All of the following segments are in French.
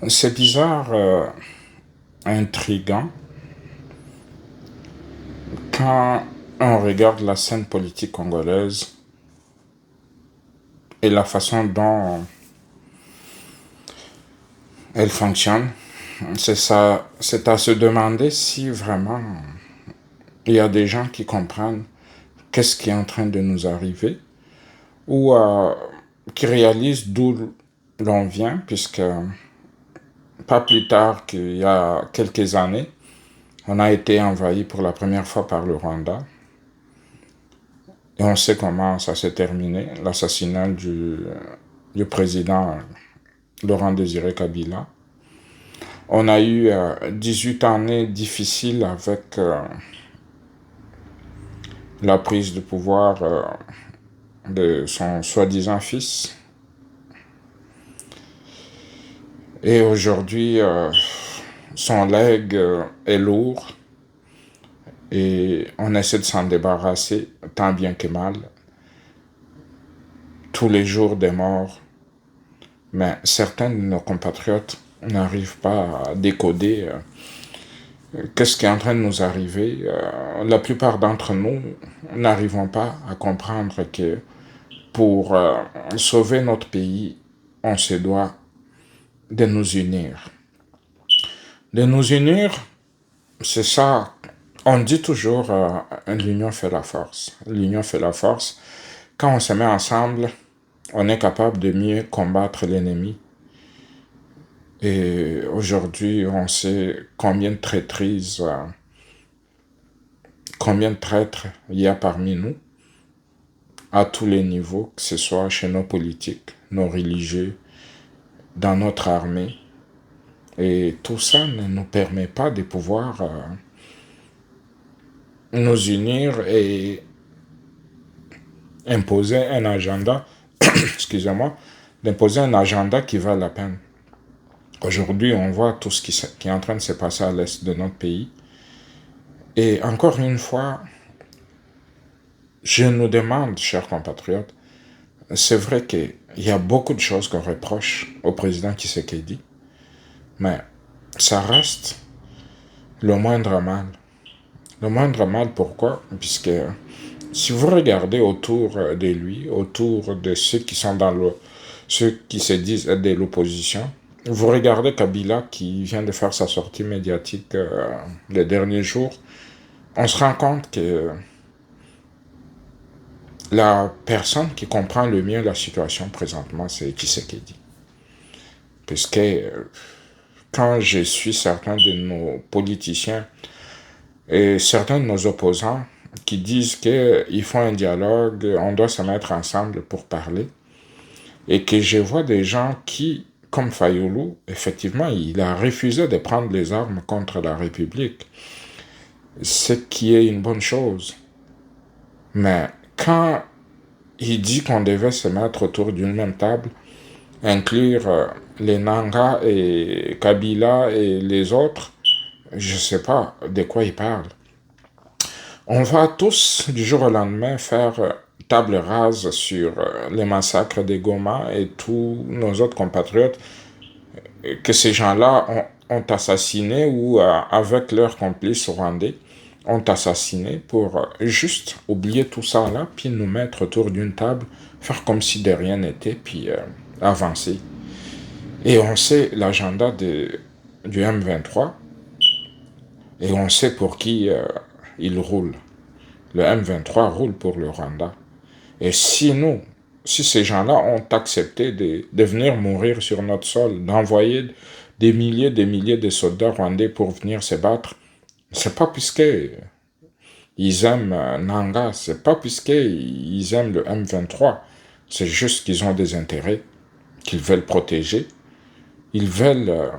C'est bizarre, intriguant, quand on regarde la scène politique congolaise et la façon dont elle fonctionne. C'est ça, c'est à se demander si vraiment il y a des gens qui comprennent qu'est-ce qui est en train de nous arriver ou qui réalisent d'où l'on vient, puisque pas plus tard qu'il y a quelques années, on a été envahi pour la première fois par le Rwanda. Et on sait comment ça s'est terminé, l'assassinat du président Laurent Désiré Kabila. On a eu 18 années difficiles avec la prise de pouvoir de son soi-disant fils. Et aujourd'hui, son legs est lourd et on essaie de s'en débarrasser tant bien que mal. Tous les jours des morts. Mais certains de nos compatriotes n'arrivent pas à décoder qu'est-ce qui est en train de nous arriver. La plupart d'entre nous n'arrivons pas à comprendre que pour sauver notre pays, on se doit de nous unir. De nous unir, c'est ça. On dit toujours l'union fait la force. L'union fait la force. Quand on se met ensemble, on est capable de mieux combattre l'ennemi. Et aujourd'hui, on sait combien de traîtrises, combien de traîtres il y a parmi nous, à tous les niveaux, que ce soit chez nos politiques, nos religieux, dans notre armée. Et tout ça ne nous permet pas de pouvoir nous unir et imposer un agenda, excusez-moi, d'imposer un agenda qui vaut la peine. Aujourd'hui, on voit tout ce qui est en train de se passer à l'est de notre pays. Et encore une fois, je nous demande, chers compatriotes, c'est vrai qu'il y a beaucoup de choses qu'on reproche au président Tshisekedi, mais ça reste le moindre mal. Le moindre mal, pourquoi? Puisque si vous regardez autour de lui, autour de ceux qui sont ceux qui se disent être de l'opposition, vous regardez Kabila qui vient de faire sa sortie médiatique les derniers jours, on se rend compte que la personne qui comprend le mieux la situation présentement, c'est Tshisekedi. Puisque quand je suis certains de nos politiciens et certains de nos opposants qui disent qu'il faut un dialogue, on doit se mettre ensemble pour parler, et que je vois des gens qui, comme Fayoulou, effectivement, il a refusé de prendre les armes contre la République, ce qui est une bonne chose. Mais quand il dit qu'on devait se mettre autour d'une même table, inclure les Nanga et Kabila et les autres, je ne sais pas de quoi il parle. On va tous, du jour au lendemain, faire table rase sur les massacres des Goma et tous nos autres compatriotes que ces gens-là ont assassinés ou, avec leurs complices rwandais, ont assassiné pour juste oublier tout ça là, puis nous mettre autour d'une table, faire comme si de rien n'était, puis avancer. Et on sait l'agenda du M23, et on sait pour qui il roule. Le M23 roule pour le Rwanda. Et si ces gens-là ont accepté de venir mourir sur notre sol, d'envoyer des milliers de soldats rwandais pour venir se battre, c'est pas puisque ils aiment Nanga, c'est pas puisqu'ils aiment le M23, c'est juste qu'ils ont des intérêts qu'ils veulent protéger. Ils veulent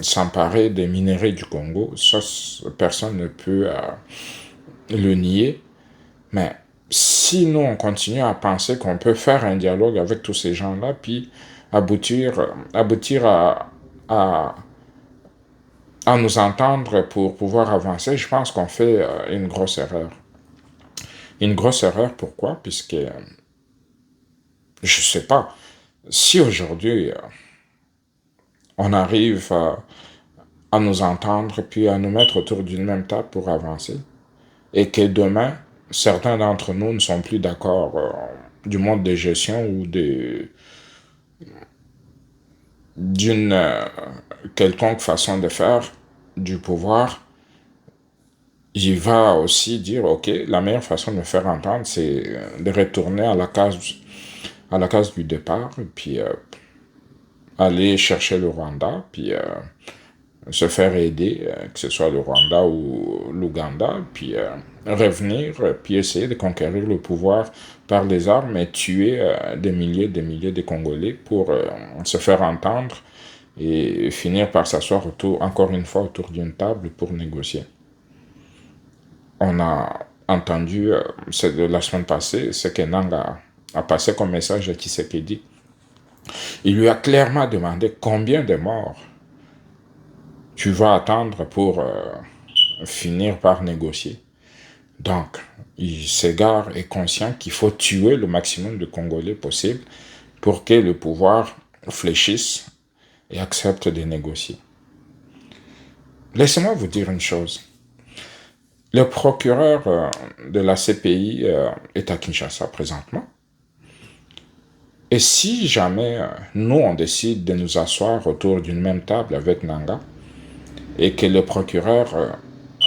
s'emparer des minerais du Congo, ça personne ne peut le nier, mais si nous on continue à penser qu'on peut faire un dialogue avec tous ces gens-là, puis aboutir à nous entendre pour pouvoir avancer, je pense qu'on fait une grosse erreur. Une grosse erreur, pourquoi? Puisque, je sais pas, si aujourd'hui on arrive à nous entendre, puis à nous mettre autour d'une même table pour avancer. Et que demain, certains d'entre nous ne sont plus d'accord du mode de gestion ou d'une quelconque façon de faire du pouvoir. Il va aussi dire, OK, la meilleure façon de me faire entendre, c'est de retourner à la case du départ, puis aller chercher le Rwanda, puis se faire aider, que ce soit le Rwanda ou l'Ouganda, puis revenir, puis essayer de conquérir le pouvoir par les armes et tuer des milliers de Congolais pour se faire entendre et finir par s'asseoir encore une fois autour d'une table pour négocier. On a entendu la semaine passée ce que Nanga a passé comme message à Tshisekedi. Il lui a clairement demandé combien de morts tu vas attendre pour finir par négocier. Donc, il s'égare et est conscient qu'il faut tuer le maximum de Congolais possible pour que le pouvoir fléchisse et accepte de négocier. Laissez-moi vous dire une chose. Le procureur de la CPI est à Kinshasa présentement. Et si jamais nous, on décide de nous asseoir autour d'une même table avec Nanga, et que le procureur,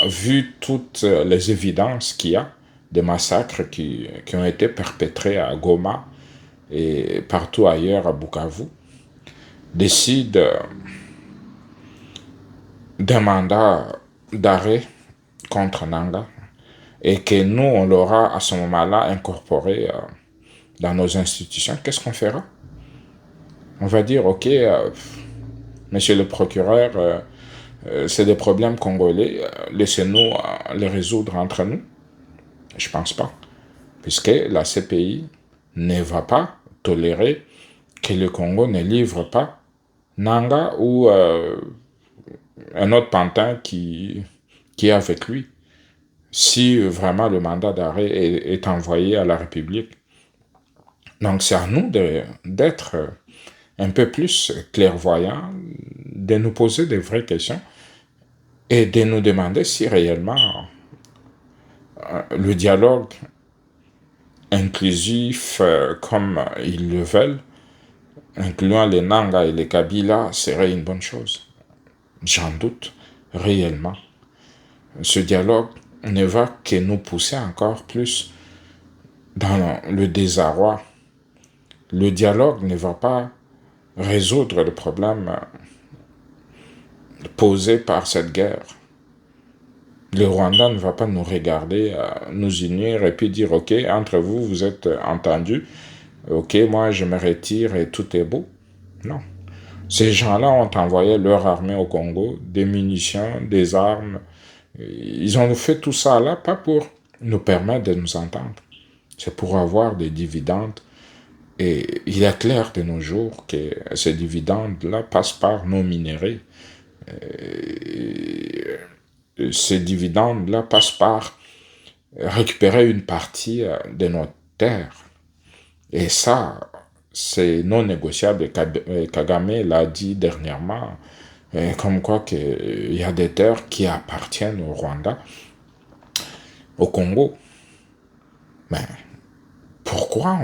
vu toutes les évidences qu'il y a, des massacres qui ont été perpétrés à Goma et partout ailleurs à Bukavu, décide d'un mandat d'arrêt contre Nanga, et que nous, on l'aura à ce moment-là incorporé dans nos institutions, qu'est-ce qu'on fera? On va dire, OK, monsieur le procureur, c'est des problèmes congolais, laissez-nous les résoudre entre nous. Je pense pas. Puisque la CPI ne va pas tolérer que le Congo ne livre pas Nanga ou un autre pantin qui est avec lui. Si vraiment le mandat d'arrêt est envoyé à la République. Donc c'est à nous d'être un peu plus clairvoyants, de nous poser des vraies questions et de nous demander si réellement le dialogue inclusif comme ils le veulent, incluant les Nanga et les Kabila, serait une bonne chose. J'en doute réellement. Ce dialogue ne va que nous pousser encore plus dans le désarroi. Le dialogue ne va pas résoudre le problème posé par cette guerre. Le Rwanda ne va pas nous regarder, nous unir et puis dire, OK, entre vous, vous êtes entendus. OK, moi, je me retire et tout est beau. Non. Ces gens-là ont envoyé leur armée au Congo, des munitions, des armes. Ils ont fait tout ça là, pas pour nous permettre de nous entendre. C'est pour avoir des dividendes. Et il est clair de nos jours que ces dividendes-là passent par nos minéraux. Ces dividendes-là passent par récupérer une partie de notre terre. Et ça, c'est non négociable. Kagame l'a dit dernièrement, comme quoi qu'il y a des terres qui appartiennent au Rwanda, au Congo. Mais pourquoi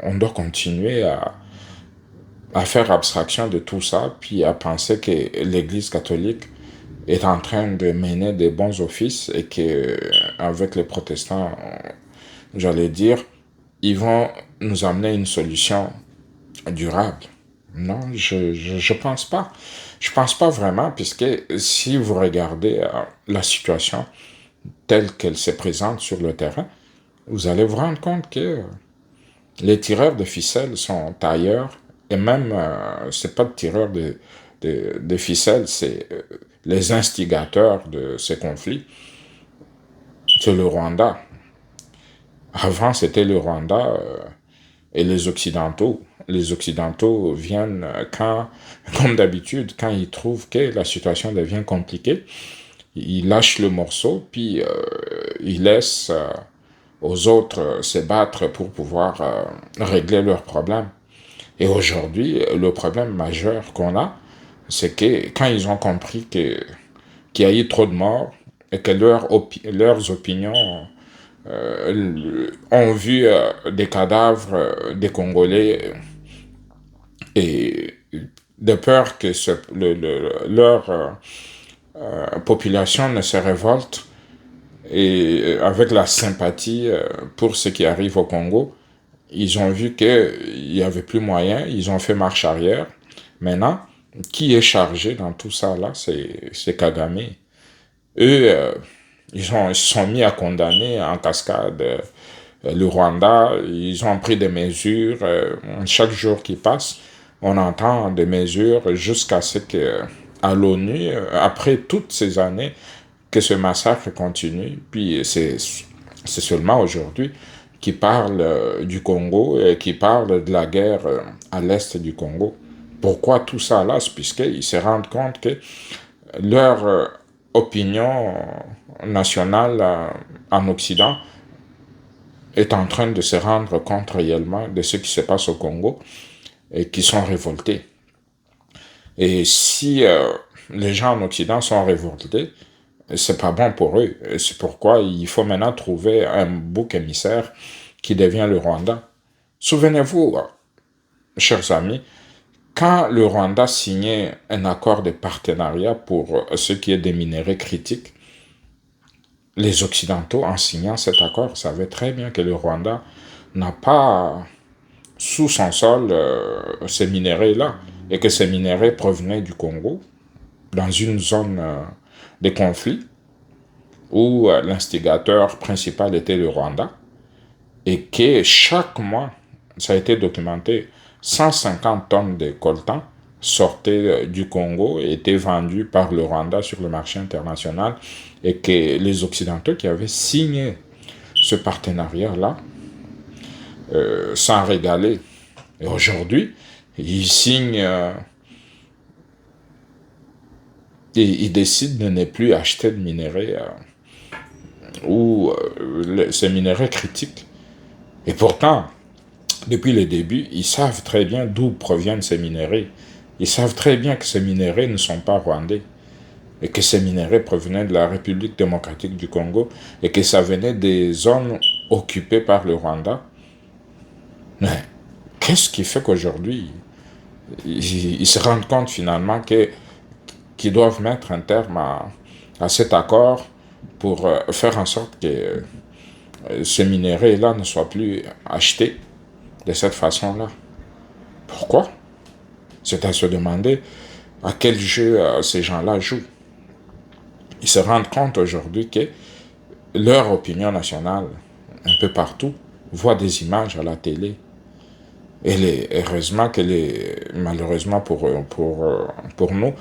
on doit continuer à faire abstraction de tout ça, puis à penser que l'Église catholique est en train de mener des bons offices et que avec les protestants, j'allais dire, ils vont nous amener une solution durable? Non, je pense pas. Je pense pas vraiment, puisque si vous regardez la situation telle qu'elle se présente sur le terrain, vous allez vous rendre compte que les tireurs de ficelles sont ailleurs, et même, c'est pas de tireurs de ficelles, c'est les instigateurs de ces conflits. C'est le Rwanda. Avant, c'était le Rwanda et les Occidentaux. Les Occidentaux viennent comme d'habitude, quand ils trouvent que la situation devient compliquée, ils lâchent le morceau, puis ils laissent aux autres se battre pour pouvoir régler leurs problèmes. Et aujourd'hui, le problème majeur qu'on a, c'est que quand ils ont compris qu'il y a eu trop de morts et que leurs opinions ont vu des cadavres des Congolais et de peur que leur population ne se révolte et avec la sympathie pour ce qui arrive au Congo, ils ont vu qu'il n'y avait plus moyen, ils ont fait marche arrière. Maintenant, qui est chargé dans tout ça là, c'est Kagame. Eux, ils se sont mis à condamner en cascade le Rwanda, ils ont pris des mesures. Chaque jour qui passe, on entend des mesures jusqu'à ce que, à l'ONU, après toutes ces années, que ce massacre continue. Puis c'est seulement aujourd'hui qu'ils parlent du Congo et qu'ils parlent de la guerre à l'est du Congo. Pourquoi tout ça là? C'est puisqu'ils se rendent compte que leur opinion nationale en Occident est en train de se rendre compte réellement de ce qui se passe au Congo et qui sont révoltés. Et si les gens en Occident sont révoltés, c'est pas bon pour eux. C'est pourquoi il faut maintenant trouver un bouc émissaire qui devient le Rwanda. Souvenez-vous, chers amis, quand le Rwanda signait un accord de partenariat pour ce qui est des minerais critiques, les Occidentaux, en signant cet accord, savaient très bien que le Rwanda n'a pas sous son sol ces minéraux-là, et que ces minéraux provenaient du Congo, dans une zone de conflit, où l'instigateur principal était le Rwanda, et que chaque mois, ça a été documenté, 150 tonnes de coltan sortaient du Congo et étaient vendues par le Rwanda sur le marché international, et que les Occidentaux qui avaient signé ce partenariat-là s'en régalaient. Et aujourd'hui, ils signent et ils décident de ne plus acheter de minerais ou ces minerais critiques. Et pourtant, depuis le début, ils savent très bien d'où proviennent ces minerais. Ils savent très bien que ces minerais ne sont pas rwandais et que ces minerais provenaient de la République démocratique du Congo et que ça venait des zones occupées par le Rwanda. Mais qu'est-ce qui fait qu'aujourd'hui, ils se rendent compte finalement qu'ils doivent mettre un terme à cet accord pour faire en sorte que ces minerais-là ne soient plus achetés de cette façon-là? Pourquoi? C'est à se demander à quel jeu ces gens-là jouent. Ils se rendent compte aujourd'hui que leur opinion nationale, un peu partout, voit des images à la télé. Et malheureusement pour nous,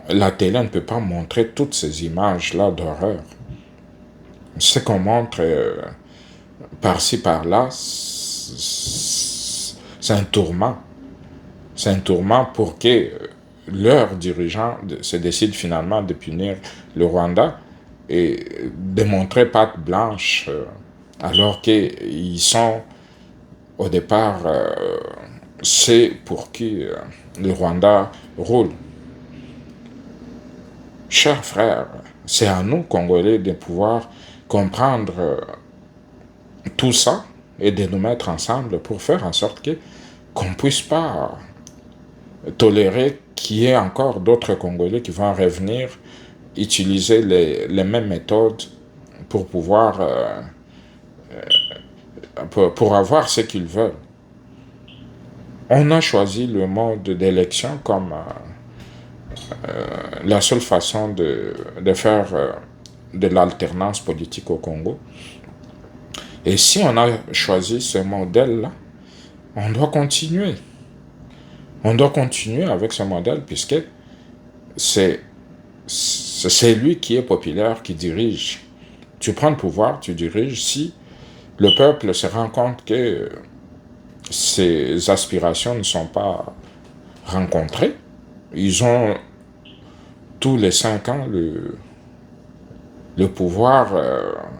la télé ne peut pas montrer toutes ces images-là d'horreur. Ce qu'on montre par-ci, par-là, c'est un tourment. C'est un tourment pour que leurs dirigeants se décident finalement de punir le Rwanda et de montrer patte blanche alors qu'ils sont au départ c'est pour qui le Rwanda roule. Chers frères, c'est à nous, Congolais, de pouvoir comprendre tout ça et de nous mettre ensemble pour faire en sorte qu'on ne puisse pas tolérer qu'il y ait encore d'autres Congolais qui vont revenir utiliser les mêmes méthodes pour pouvoir pour avoir ce qu'ils veulent. On a choisi le mode d'élection comme la seule façon de faire de l'alternance politique au Congo. Et si on a choisi ce modèle-là, on doit continuer. On doit continuer avec ce modèle puisque c'est lui qui est populaire, qui dirige. Tu prends le pouvoir, tu diriges. Si le peuple se rend compte que ses aspirations ne sont pas rencontrées, ils ont tous les 5 ans le pouvoir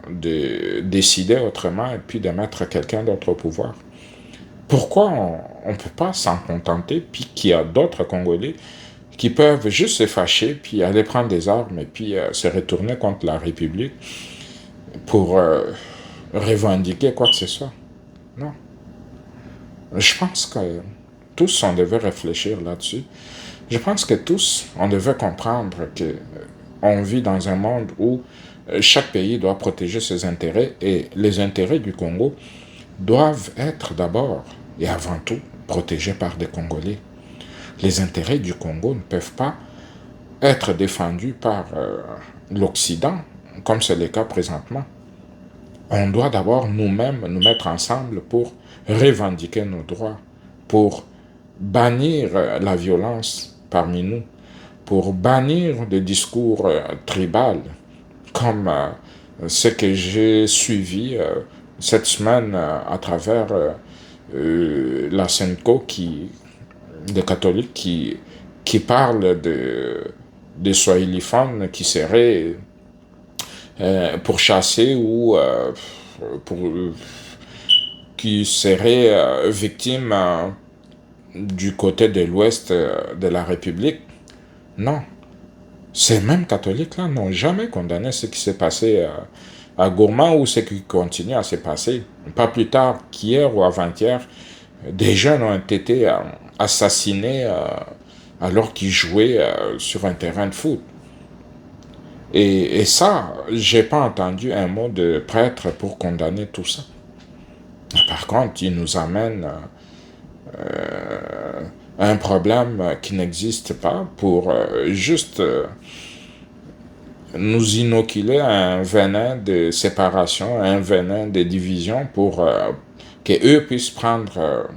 de décider autrement et puis de mettre quelqu'un d'autre au pouvoir. Pourquoi on ne peut pas s'en contenter puis qu'il y a d'autres Congolais qui peuvent juste se fâcher, puis aller prendre des armes et puis se retourner contre la République pour revendiquer quoi que ce soit. Non. Je pense que tous, on devait réfléchir là-dessus. Je pense que tous, on devait comprendre que on vit dans un monde où chaque pays doit protéger ses intérêts et les intérêts du Congo doivent être d'abord et avant tout protégés par des Congolais. Les intérêts du Congo ne peuvent pas être défendus par l'Occident, comme c'est le cas présentement. On doit d'abord nous-mêmes nous mettre ensemble pour revendiquer nos droits, pour bannir la violence parmi nous, pour bannir des discours tribaux, comme ce que j'ai suivi cette semaine à travers la Senko, des catholiques qui parlent de swahiliphones qui seraient pourchassés ou pour, qui seraient victimes du côté de l'ouest de la République. Non. Ces mêmes catholiques-là n'ont jamais condamné ce qui s'est passé à Gourma ou ce qui continue à se passer. Pas plus tard qu'hier ou avant-hier, des jeunes ont été assassinés alors qu'ils jouaient sur un terrain de foot. Et ça, j'ai pas entendu un mot de prêtre pour condamner tout ça. Par contre, il nous amène un problème qui n'existe pas pour juste nous inoculer un venin de séparation, un venin de division pour qu'eux puissent prendre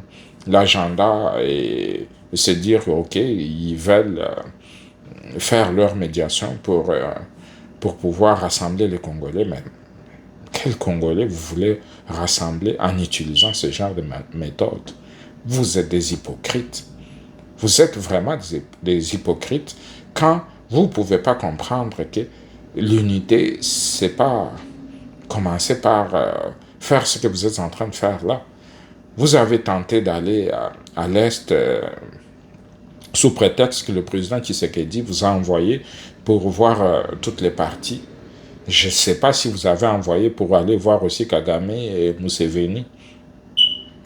l'agenda et se dire, OK, ils veulent faire leur médiation pour pouvoir rassembler les Congolais. Mais quels Congolais vous voulez rassembler en utilisant ce genre de méthode? Vous êtes des hypocrites. Vous êtes vraiment des hypocrites quand vous ne pouvez pas comprendre que l'unité, c'est pas commencer par faire ce que vous êtes en train de faire là. Vous avez tenté d'aller à l'Est sous prétexte que le président Tshisekedi vous a envoyé pour voir toutes les parties. Je ne sais pas si vous avez envoyé pour aller voir aussi Kagame et Museveni.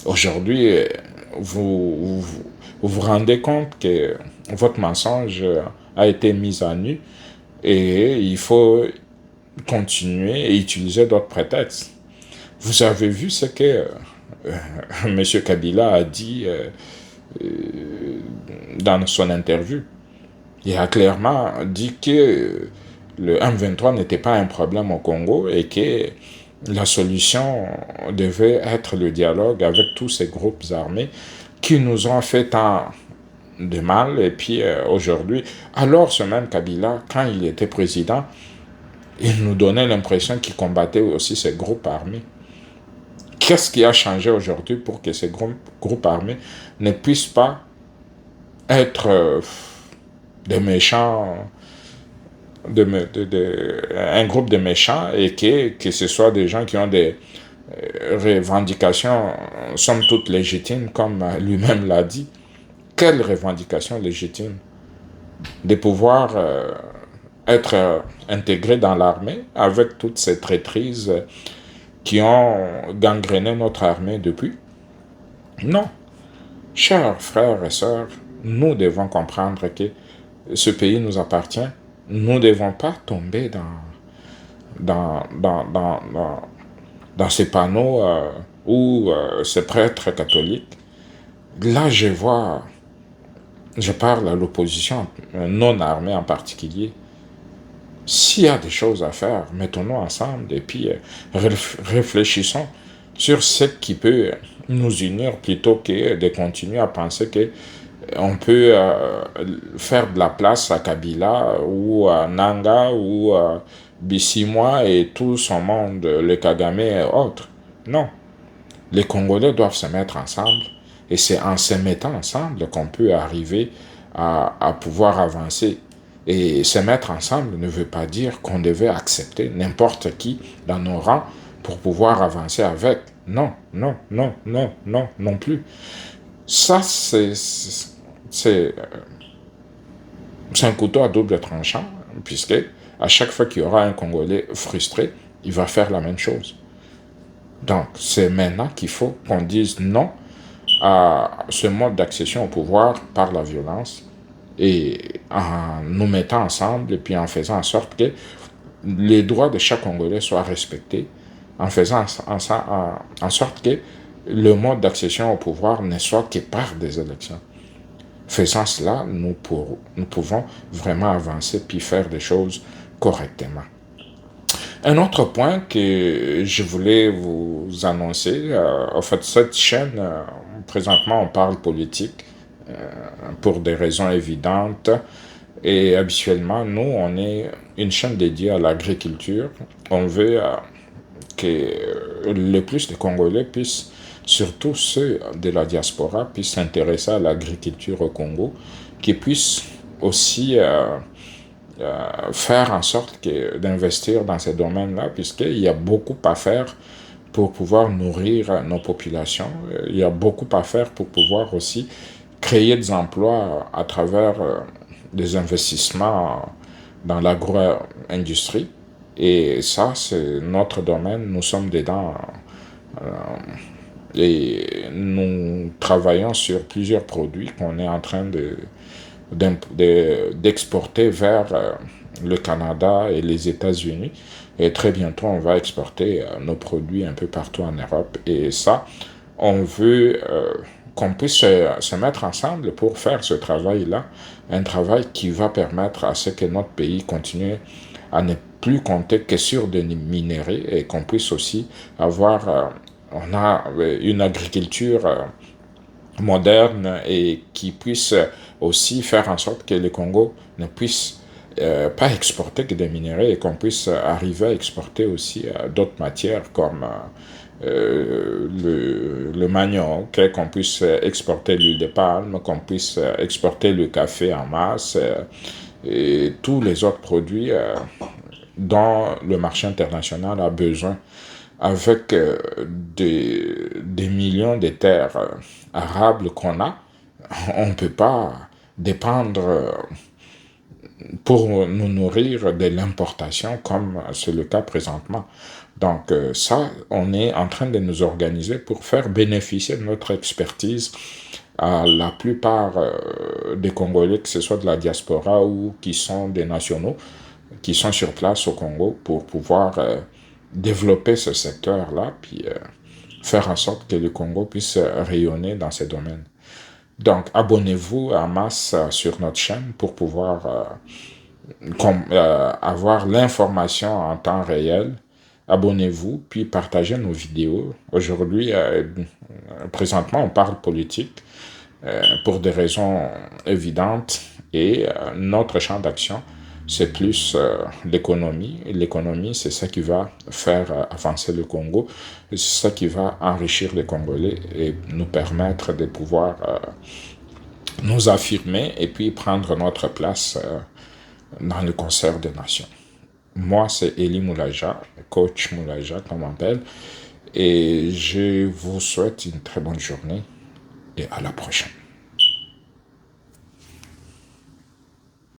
Aujourd'hui, vous rendez compte que votre mensonge a été mis à nu et il faut continuer et utiliser d'autres prétextes. Vous avez vu ce que M. Kabila a dit dans son interview. Il a clairement dit que le M23 n'était pas un problème au Congo et que la solution devait être le dialogue avec tous ces groupes armés qui nous ont fait tant de mal. Et puis aujourd'hui, alors ce même Kabila, quand il était président, il nous donnait l'impression qu'il combattait aussi ces groupes armés. Qu'est-ce qui a changé aujourd'hui pour que ces groupes armés ne puissent pas être des méchants, un groupe de méchants et que ce soit des gens qui ont des revendications somme toute légitimes, comme lui-même l'a dit. Quelle revendication légitime? De pouvoir être intégré dans l'armée avec toutes ces traîtrises qui ont gangréné notre armée depuis? Non. Chers frères et sœurs, nous devons comprendre que ce pays nous appartient. Nous ne devons pas tomber dans ces panneaux où ces prêtres catholiques. Là, je parle à l'opposition non armée en particulier. S'il y a des choses à faire, mettons-nous ensemble et puis réfléchissons sur ce qui peut nous unir plutôt que de continuer à penser que on peut faire de la place à Kabila ou à Nanga ou à Bissimois et tout son monde, le Kagame et autres. Non. Les Congolais doivent se mettre ensemble et c'est en se mettant ensemble qu'on peut arriver à pouvoir avancer. Et se mettre ensemble ne veut pas dire qu'on devait accepter n'importe qui dans nos rangs pour pouvoir avancer avec. Non, non, non, non, non, non plus. Ça, c'est c'est un couteau à double tranchant, puisque à chaque fois qu'il y aura un Congolais frustré, il va faire la même chose. Donc, c'est maintenant qu'il faut qu'on dise non à ce mode d'accession au pouvoir par la violence et en nous mettant ensemble et puis en faisant en sorte que les droits de chaque Congolais soient respectés, en faisant en sorte que le mode d'accession au pouvoir ne soit que par des élections. Faisant cela, nous pouvons vraiment avancer puis faire des choses correctement. Un autre point que je voulais vous annoncer, en fait, cette chaîne, présentement, on parle politique pour des raisons évidentes. Et habituellement, nous, on est une chaîne dédiée à l'agriculture. On veut que le plus de Congolais puissent, surtout ceux de la diaspora, puissent s'intéresser à l'agriculture au Congo, qu'ils puissent aussi faire en sorte d'investir dans ces domaines-là, puisqu'il y a beaucoup à faire pour pouvoir nourrir nos populations. Il y a beaucoup à faire pour pouvoir aussi créer des emplois à travers des investissements dans l'agro-industrie. Et ça, c'est notre domaine. Nous sommes dedans et nous travaillons sur plusieurs produits qu'on est en train d'exporter vers le Canada et les États-Unis. Et très bientôt, on va exporter nos produits un peu partout en Europe. Et ça, on veut qu'on puisse se mettre ensemble pour faire ce travail-là, un travail qui va permettre à ce que notre pays continue à ne plus compter que sur des minéraux et qu'on puisse aussi avoir, on a une agriculture moderne et qui puisse aussi faire en sorte que le Congo ne puisse pas exporter que des minéraux et qu'on puisse arriver à exporter aussi d'autres matières comme le manioc, qu'on puisse exporter l'huile de palme, qu'on puisse exporter le café en masse et tous les autres produits dont le marché international a besoin. Avec des millions de terres arables qu'on a, on ne peut pas dépendre pour nous nourrir de l'importation comme c'est le cas présentement. Donc ça, on est en train de nous organiser pour faire bénéficier de notre expertise à la plupart des Congolais, que ce soit de la diaspora ou qui sont des nationaux, qui sont sur place au Congo pour pouvoir développer ce secteur-là, puis faire en sorte que le Congo puisse rayonner dans ces domaines. Donc, abonnez-vous en masse sur notre chaîne pour pouvoir avoir l'information en temps réel. Abonnez-vous, puis partagez nos vidéos. Aujourd'hui, présentement, on parle politique pour des raisons évidentes et notre champ d'action, c'est plus l'économie. L'économie, c'est ça qui va faire avancer le Congo. C'est ça qui va enrichir les Congolais et nous permettre de pouvoir nous affirmer et puis prendre notre place dans le concert des nations. Moi, c'est Eli Moulaja, coach Moulaja, comme on m'appelle. Et je vous souhaite une très bonne journée et à la prochaine.